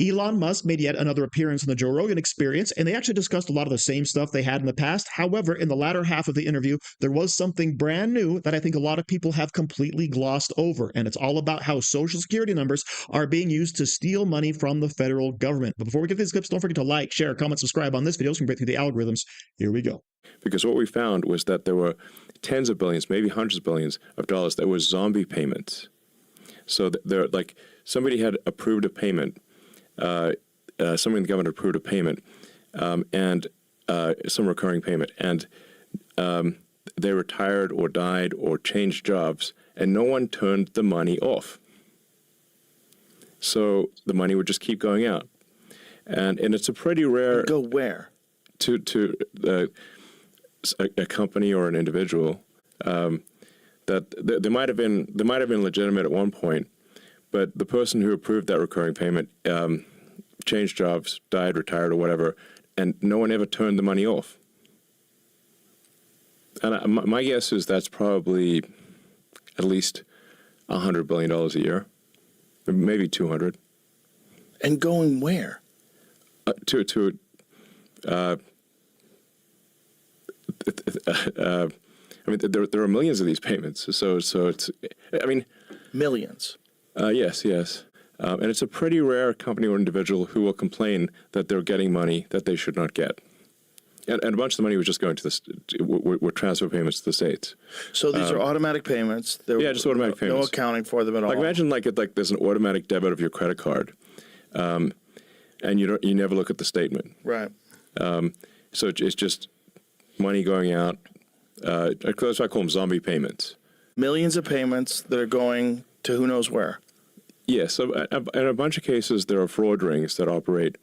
Elon Musk made yet another appearance on the Joe Rogan Experience, and they actually discussed a lot of the same stuff they had in the past. However, in the latter half of the interview, there was something brand new that I think a lot of people have completely glossed over, and it's all about how Social Security numbers are being used to steal money from the federal government. But before we get to these clips, don't forget to like, share, comment, subscribe on this video so we can break through the algorithms. Here we go. Because what we found was that there were tens of billions, maybe hundreds of billions of dollars that were zombie payments. So they're like somebody had approved a payment, somebody in the government approved a payment, and some recurring payment, and they retired or died or changed jobs, and no one turned the money off. So the money would just keep going out, and it's a pretty rare. Go where? To a company or an individual. That they might have been legitimate at one point, but the person who approved that recurring payment changed jobs, died, retired, or whatever, and no one ever turned the money off. And my guess is that's probably at least $100 billion a year, maybe 200. And going where? I mean, there are millions of these payments, so it's, I mean... Millions? Yes. And it's a pretty rare company or individual who will complain that they're getting money that they should not get. And a bunch of the money was just going to were transfer payments to the states. So these are automatic payments? Just automatic payments. No accounting for them at all? Like imagine like there's an automatic debit of your credit card, and you never look at the statement. Right. So it's just money going out. That's why I call them zombie payments. Millions of payments that are going to who knows where. Yes. So in a bunch of cases, there are fraud rings that operate,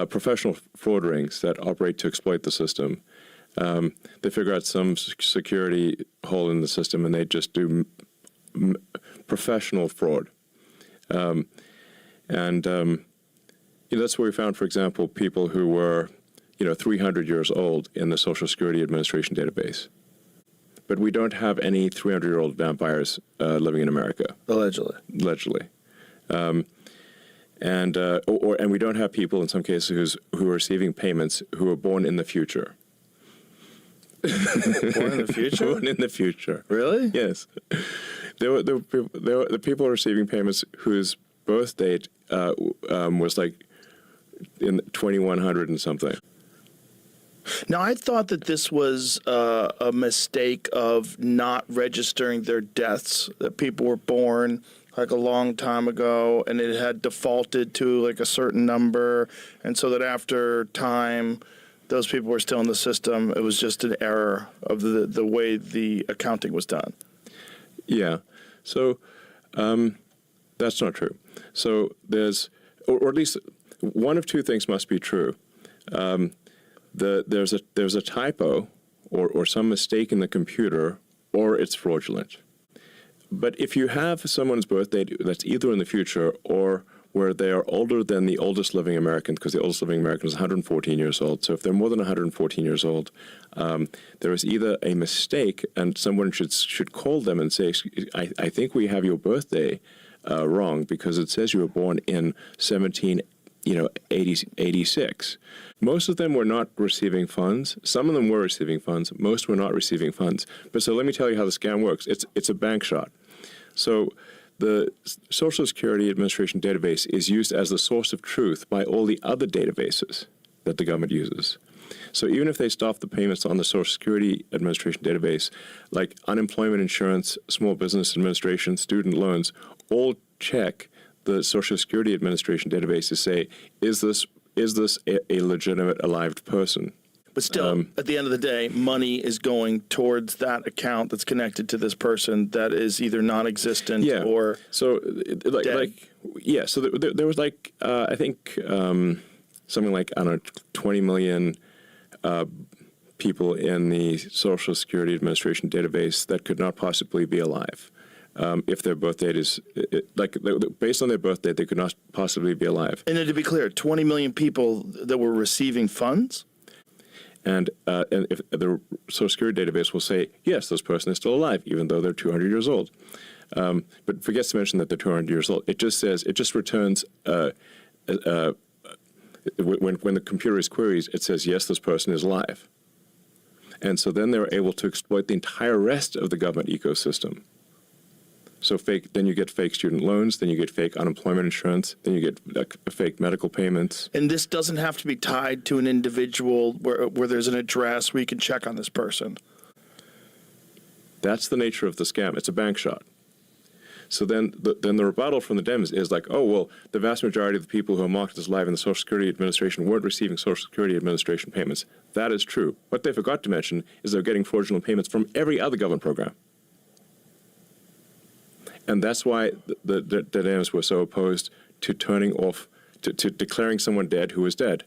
professional fraud rings that operate to exploit the system. They figure out some security hole in the system, and they just do professional fraud. That's where we found, for example, people who were 300 years old in the Social Security Administration database. But we don't have any 300-year-old vampires living in America. Allegedly. And we don't have people in some cases who are receiving payments who were born in the future. Born in the future? Born in the future. Really? Yes. The people receiving payments whose birth date was like in 2100 and something. Now, I thought that this was a mistake of not registering their deaths, that people were born like a long time ago and it had defaulted to like a certain number, and so that after time, those people were still in the system. It was just an error of the way the accounting was done. Yeah. So that's not true. So there's, or at least one of two things must be true. There's a typo or some mistake in the computer, or it's fraudulent. But if you have someone's birthday that's either in the future or where they are older than the oldest living American, because the oldest living American is 114 years old. So if they're more than 114 years old, there is either a mistake, and someone should call them and say, I think we have your birthday wrong, because it says you were born in 86. Most of them were not receiving funds. Some of them were receiving funds. Most were not receiving funds. But so let me tell you how the scam works. It's a bank shot. So the Social Security Administration database is used as the source of truth by all the other databases that the government uses. So even if they stop the payments on the Social Security Administration database, like unemployment insurance, small business administration, student loans, all check the Social Security Administration database to say, is this a legitimate alive person? But still, at the end of the day, money is going towards that account that's connected to this person that is either non-existent or so dead. So there was like I think something like 20 million people in the Social Security Administration database that could not possibly be alive. If their birth date is, based on their birth date, they could not possibly be alive. And then to be clear, 20 million people that were receiving funds? And if the Social Security database will say, yes, this person is still alive, even though they're 200 years old. But forgets to mention that they're 200 years old. It just returns when the computer is queries, it says, yes, this person is alive. And so then they're able to exploit the entire rest of the government ecosystem. So then you get fake student loans, then you get fake unemployment insurance, then you get fake medical payments. And this doesn't have to be tied to an individual where there's an address where you can check on this person. That's the nature of the scam. It's a bank shot. So then the rebuttal from the Dems is like, oh, well, the vast majority of the people who are marked as alive in the Social Security Administration weren't receiving Social Security Administration payments. That is true. What they forgot to mention is they're getting fraudulent payments from every other government program. And that's why the Dems were so opposed to turning off, to declaring someone dead who was dead,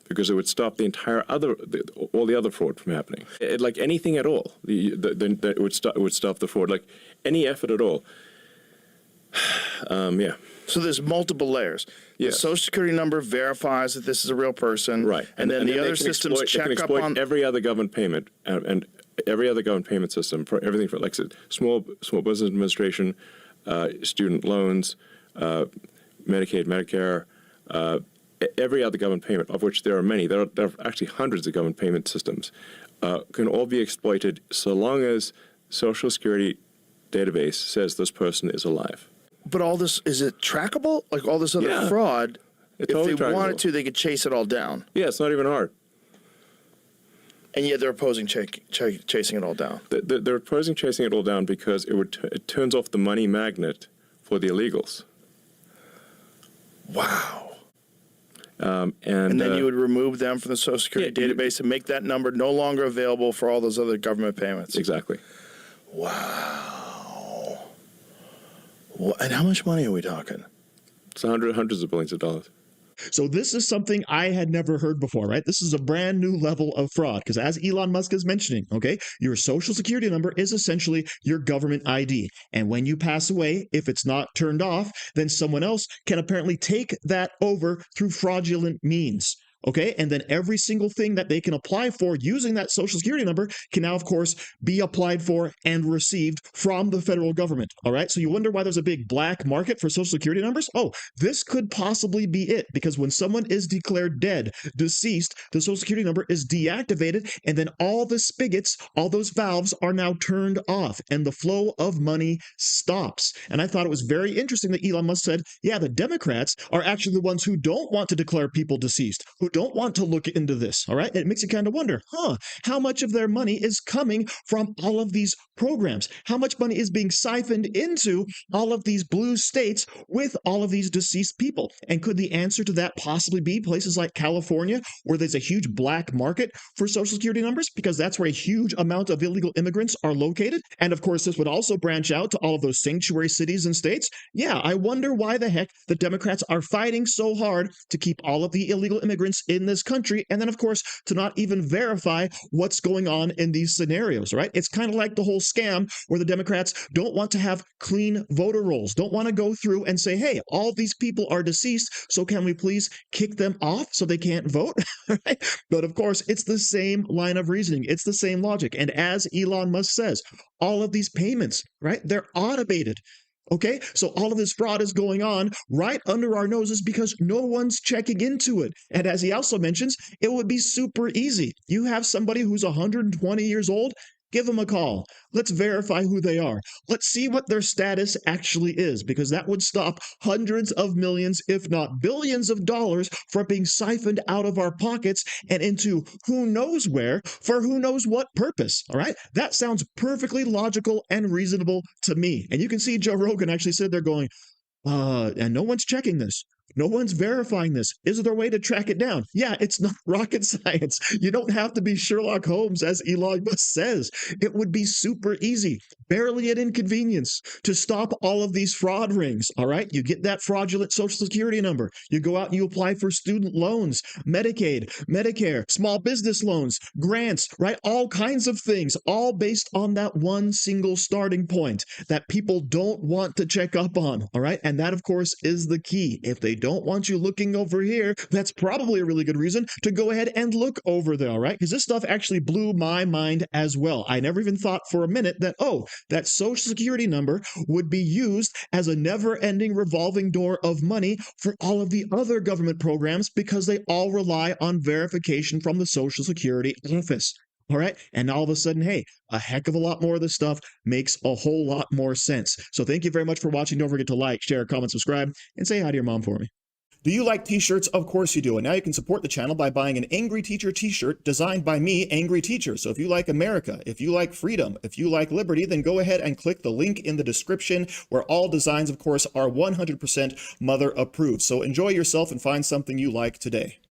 because it would stop the entire all the other fraud from happening. Like anything at all, it would stop the fraud. Like any effort at all. Yeah. So there's multiple layers. Yes. The Social Security number verifies that this is a real person. Right. And then the other systems check up on every other government payment and every other government payment system for everything from, like I said, small business administration, student loans, Medicaid, Medicare, every other government payment, of which there are many. There are actually hundreds of government payment systems, can all be exploited so long as Social Security database says this person is alive. But all this, is it trackable? Like all this other fraud, It's if totally they trackable. wanted to, they could chase it all down. Yeah, it's not even hard. And yet they're opposing chasing it all down. They're opposing chasing it all down because it turns off the money magnet for the illegals. Wow. And then you would remove them from the Social Security database and make that number no longer available for all those other government payments. Exactly. Wow. And how much money are we talking? It's hundreds of billions of dollars. So this is something I had never heard before, right? This is a brand new level of fraud because as Elon Musk is mentioning, okay, your Social Security number is essentially your government ID. And when you pass away, if it's not turned off, then someone else can apparently take that over through fraudulent means. Okay, and then every single thing that they can apply for using that Social Security number can now, of course, be applied for and received from the federal government. All right, so you wonder why there's a big black market for Social Security numbers? Oh, this could possibly be it, because when someone is declared dead, deceased, the Social Security number is deactivated, and then all the spigots, all those valves are now turned off, and the flow of money stops. And I thought it was very interesting that Elon Musk said, yeah, the Democrats are actually the ones who don't want to declare people deceased, who don't want to look into this, all right? It makes you kind of wonder, how much of their money is coming from all of these programs? How much money is being siphoned into all of these blue states with all of these deceased people? And could the answer to that possibly be places like California, where there's a huge black market for Social Security numbers, because that's where a huge amount of illegal immigrants are located? And of course, this would also branch out to all of those sanctuary cities and states. Yeah, I wonder why the heck the Democrats are fighting so hard to keep all of the illegal immigrants in this country, and then of course to not even verify what's going on in these scenarios, right? It's kind of like the whole scam where the Democrats don't want to have clean voter rolls, don't want to go through and say, hey, all these people are deceased, so can we please kick them off so they can't vote? Right? But of course, it's the same line of reasoning, it's the same logic. And as Elon Musk says, all of these payments, right, they're automated. Okay, so all of this fraud is going on right under our noses because no one's checking into it. And as he also mentions, it would be super easy. You have somebody who's 120 years old, give them a call. Let's verify who they are. Let's see what their status actually is, because that would stop hundreds of millions, if not billions of dollars from being siphoned out of our pockets and into who knows where for who knows what purpose. All right. That sounds perfectly logical and reasonable to me. And you can see Joe Rogan actually said they're going, and no one's checking this. No one's verifying this. Is there a way to track it down? Yeah, it's not rocket science. You don't have to be Sherlock Holmes, as Elon Musk says. It would be super easy, barely an inconvenience, to stop all of these fraud rings, all right? You get that fraudulent Social Security number. You go out and you apply for student loans, Medicaid, Medicare, small business loans, grants, right? All kinds of things, all based on that one single starting point that people don't want to check up on, all right? And that, of course, is the key. If they don't want you looking over here, that's probably a really good reason to go ahead and look over there, all right? Because this stuff actually blew my mind as well. I never even thought for a minute that, oh, that social security number would be used as a never-ending revolving door of money for all of the other government programs because they all rely on verification from the Social Security office. All right. And all of a sudden, hey, a heck of a lot more of this stuff makes a whole lot more sense. So thank you very much for watching. Don't forget to like, share, comment, subscribe, and say hi to your mom for me. Do you like t-shirts? Of course you do. And now you can support the channel by buying an Angry Teacher t-shirt designed by me, Angry Teacher. So if you like America, if you like freedom, if you like liberty, then go ahead and click the link in the description where all designs, of course, are 100% mother approved. So enjoy yourself and find something you like today.